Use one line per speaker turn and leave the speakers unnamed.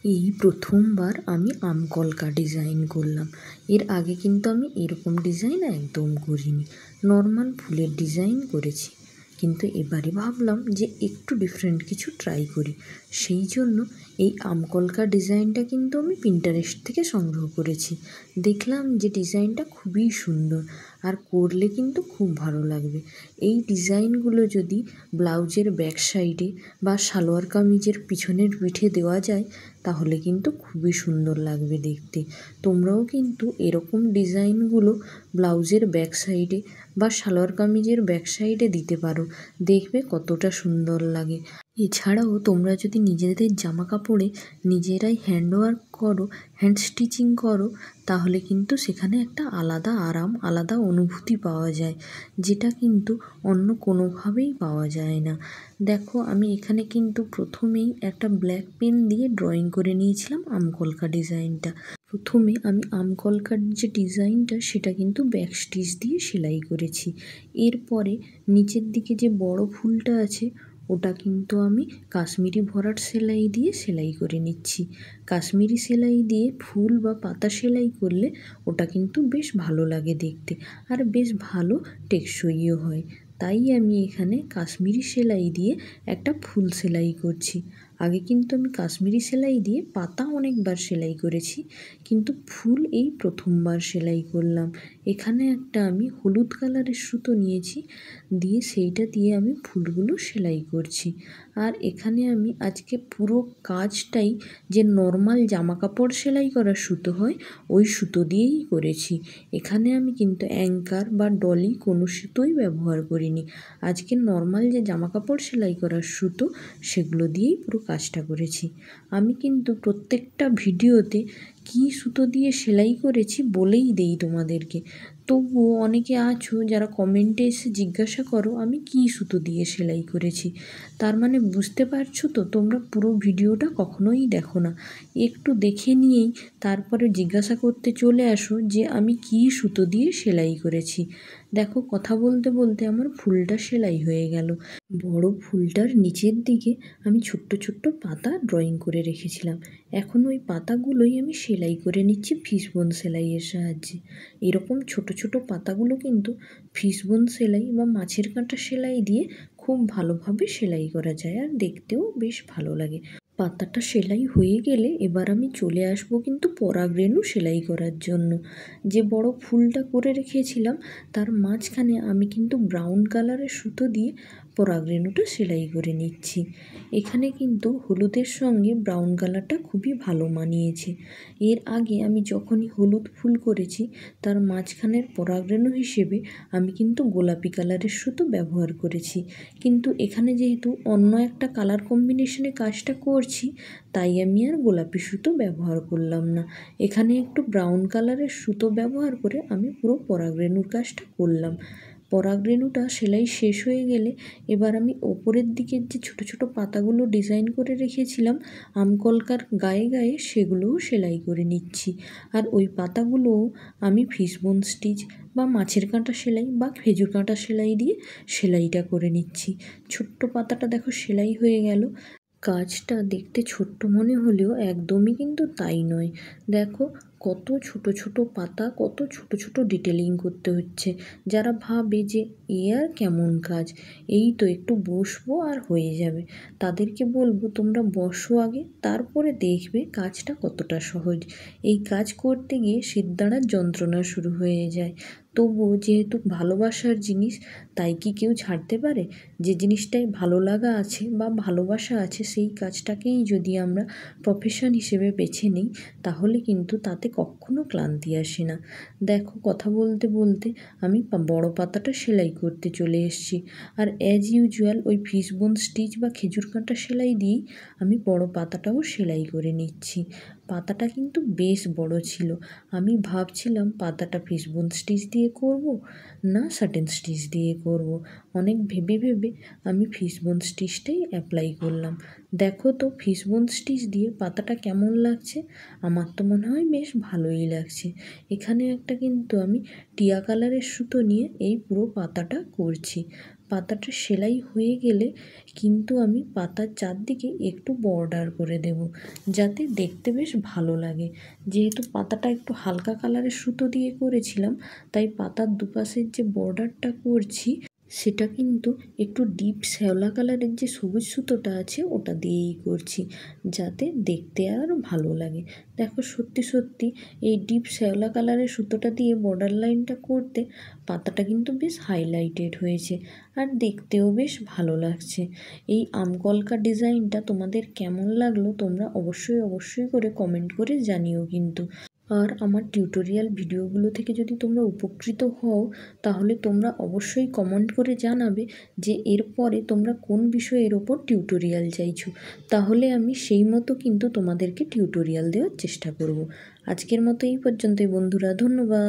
এই প্রথমবার আমি আম কলকা ডিজাইন করলাম। এর আগে কিন্তু আমি এরকম ডিজাইন একদম করিনি, নর্মাল ফুলের ডিজাইন করেছি। কিন্তু এবারে ভাবলাম যে একটু ডিফারেন্ট কিছু ট্রাই করি, সেই জন্য এই আম কলকা ডিজাইনটা কিন্তু আমি পিন্টারেস্ট থেকে সংগ্রহ করেছি। দেখলাম যে ডিজাইনটা খুবই সুন্দর আর করলে কিন্তু খুব ভালো লাগবে। এই ডিজাইনগুলো যদি ব্লাউজের ব্যাক সাইডে বা সালোয়ার কামিজের পিছনের পিঠে দেওয়া যায় তাহলে কিন্তু খুবই সুন্দর লাগবে দেখতে। তোমরাও কিন্তু এরকম ডিজাইনগুলো ব্লাউজের ব্যাক সাইডে বা সালোয়ার কামিজের ব্যাক সাইডে দিতে পারো, দেখবে কতটা সুন্দর লাগে। এছাড়াও তোমরা যদি নিজেদের জামা কাপড়ে নিজেরাই হ্যান্ডওয়ার্ক করো, হ্যান্ড স্টিচিং করো, তাহলে কিন্তু সেখানে একটা আলাদা আরাম, আলাদা অনুভূতি পাওয়া যায়, যেটা কিন্তু অন্য কোনোভাবেই পাওয়া যায় না। দেখো, আমি এখানে কিন্তু প্রথমেই একটা ব্ল্যাক পেন দিয়ে ড্রয়িং করে নিয়েছিলাম আম কলকা ডিজাইনটা। প্রথমে আমি আম কলকার যে ডিজাইনটা সেটা কিন্তু ব্যাক স্টিচ দিয়ে সেলাই করেছি। এরপরে নিচের দিকে যে বড় ফুলটা আছে ওটা কিন্তু আমি কাশ্মীরি ভরাট সেলাই দিয়ে সেলাই করে নিচ্ছি। কাশ্মীরি সেলাই দিয়ে ফুল বা পাতা সেলাই করলে ওটা কিন্তু বেশ ভালো লাগে দেখতে, আর বেশ ভালো টেকসইও হয়। তাই আমি এখানে কাশ্মীরি সেলাই দিয়ে একটা ফুল সেলাই করছি। আগে কিন্তু আমি কাশ্মীরি সেলাই দিয়ে পাতা অনেকবার সেলাই করেছি, কিন্তু ফুল এই প্রথমবার সেলাই করলাম। এখানে একটা আমি হলুদ কালারের সুতো নিয়েছি, দিয়ে সেইটা দিয়ে আমি ফুলগুলো সেলাই করছি। আর এখানে আমি আজকে পুরো কাজটাই যে নর্মাল জামা কাপড় সেলাই করার সুতো হয় ওই সুতো দিয়েই করেছি। এখানে আমি কিন্তু অ্যাঙ্কার বা ডলি কোনো সুতোই ব্যবহার করিনি। আজকে নর্মাল যে জামা কাপড় সেলাই করার সুতো সেগুলো দিয়েই পুরো কাজটা করেছি। আমি কিন্তু প্রত্যেকটা ভিডিওতে কী সুতো দিয়ে সেলাই করেছি বলেই দেই তোমাদেরকে। তবুও অনেকে আছো যারা কমেন্টে এসে জিজ্ঞাসা করো আমি কী সুতো দিয়ে সেলাই করেছি। তার মানে বুঝতে পারছো তো, তোমরা পুরো ভিডিওটা কখনোই দেখো না, একটু দেখে নিয়েই তারপরে জিজ্ঞাসা করতে চলে আসো যে আমি কী সুতো দিয়ে সেলাই করেছি। দেখো, কথা বলতে বলতে আমার ফুলটা সেলাই হয়ে গেল। বড় ফুলটার নিচের দিকে আমি ছোট্ট ছোট্ট পাতা ড্রয়িং করে রেখেছিলাম। এখন ওই পাতাগুলোই আমি সেলাই করে নিচ্ছি ফিশবোন সেলাইয়ের সাহায্যে। এরকম ছোট ছোট পাতাগুলো কিন্তু ফিশবোন সেলাই বা মাছের কাঁটা সেলাই দিয়ে খুব ভালোভাবে সেলাই করা যায়, আর দেখতেও বেশ ভালো লাগে। পাতাটা সেলাই হয়ে গেলে এবার আমি চলে আসবো কিন্তু পরাগরেণু সেলাই করার জন্য। যে বড় ফুলটা করে রেখেছিলাম তার মাঝখানে আমি কিন্তু ব্রাউন কালারের সুতো দিয়ে পরাগরেণুটা সেলাই করে নিচ্ছি। এখানে কিন্তু হলুদের সঙ্গে ব্রাউন কালারটা খুবই ভালো মানিয়েছে। এর আগে আমি যখনই হলুদ ফুল করেছি তার মাঝখানের পরাগরেণু হিসেবে আমি কিন্তু গোলাপি কালারের সুতো ব্যবহার করেছি। কিন্তু এখানে যেহেতু অন্য একটা কালার কম্বিনেশনে কাজটা করছি, তাই আমি আর গোলাপি সুতো ব্যবহার করলাম না। এখানে একটু ব্রাউন কালারের সুতো ব্যবহার করে আমি পুরো পরাগরেণুর কাজটা করলাম। পরাগরেণুটা সেলাই শেষ হয়ে গেলে এবার আমি ওপরের দিকের যে ছোট ছোট পাতাগুলো ডিজাইন করে রেখেছিলাম আম কলকার গায়ে গায়ে সেগুলোও সেলাই করে নিচ্ছি। আর ওই পাতাগুলোও আমি ফিশবোন স্টিচ বা মাছের কাঁটা সেলাই বা খেজুর কাঁটা সেলাই দিয়ে সেলাইটা করে নিচ্ছি। ছোট্ট পাতাটা দেখো সেলাই হয়ে গেল। কাজটা দেখতে ছোট্ট মনে হলেও একদমই কিন্তু তাই নয়। দেখো, কত ছোট ছোট পাতা, কত ছোট ছোট ডিটেলিং করতে হচ্ছে। যারা ভাবে যে এ আর কেমন কাজ, এই তো একটু বসবো আর হয়ে যাবে, তাদেরকে বলবো তোমরা বসো আগে, তারপরে দেখবে কাজটা কতটা সহজ। এই কাজ করতে গিয়ে শিরদাঁড়ার যন্ত্রণা শুরু হয়ে যায়। তবুও যেহেতু ভালোবাসার জিনিস, তাই কি কেউ ছাড়তে পারে? যে জিনিসটায় ভালো লাগা আছে বা ভালোবাসা আছে সেই কাজটাকেই যদি আমরা প্রফেশন হিসেবে বেছে নিই তাহলে কিন্তু তাতে কখনো ক্লান্তি আসে না। দেখো, কথা বলতে বলতে আমি বড় পাতাটা সেলাই করতে চলে এসেছি। আর অ্যাজ ইউজুয়াল ওই ফিশবোন স্টিচ বা খেজুর কাঁটা সেলাই দিয়েই আমি বড় পাতাটাও সেলাই করে নিচ্ছি। পাতাটা কিন্তু বেশ বড় ছিল। আমি ভাবছিলাম পাতাটা ফিশবোন স্টিচ দিয়ে করব না সাটেন স্টিচ দিয়ে করব। অনেক ভেবে ভেবে আমি ফিশবোন স্টিচটাই অ্যাপ্লাই করলাম। দেখো তো ফিশবোন স্টিচ দিয়ে পাতাটা কেমন লাগছে? আমার তো মনে হয় বেশ ভালোই লাগছে। এখানে একটা কিন্তু আমি টিয়া কালারের সুতো নিয়ে এই পুরো পাতাটা করছি। পাতাটা সেলাই হয়ে গেলে কিন্তু আমি পাতার চারদিকে একটু বর্ডার করে দেব, যাতে দেখতে বেশ ভালো লাগে। যেহেতু পাতাটা একটু হালকা কালারের সুতো দিয়ে করেছিলাম, তাই পাতার দুপাশের যে বর্ডারটা করছি সেটা কিন্তু একটু ডিপ শ্যাওলা কালারের যে সবুজ সুতোটা আছে ওটা দিয়েই করছি, যাতে দেখতে আরও ভালো লাগে। দেখো সত্যি সত্যি এই ডিপ শ্যাওলা কালারের সুতোটা দিয়ে বর্ডার লাইনটা করতে পাতাটা কিন্তু বেশ হাইলাইটেড হয়েছে আর দেখতেও বেশ ভালো লাগছে। এই আমকলকা ডিজাইনটা তোমাদের কেমন লাগলো তোমরা অবশ্যই করে কমেন্ট করে জানিও কিন্তু। আর আমার টিউটোরিয়াল ভিডিওগুলো থেকে যদি তোমরা উপকৃত হও, তাহলে তোমরা অবশ্যই কমেন্ট করে জানাবে যে এরপরে তোমরা কোন বিষয়ের ওপর টিউটোরিয়াল চাইছো। তাহলে আমি সেই মতো কিন্তু তোমাদেরকে টিউটোরিয়াল দেওয়ার চেষ্টা করব। আজকের মতো এই পর্যন্তই বন্ধুরা, ধন্যবাদ।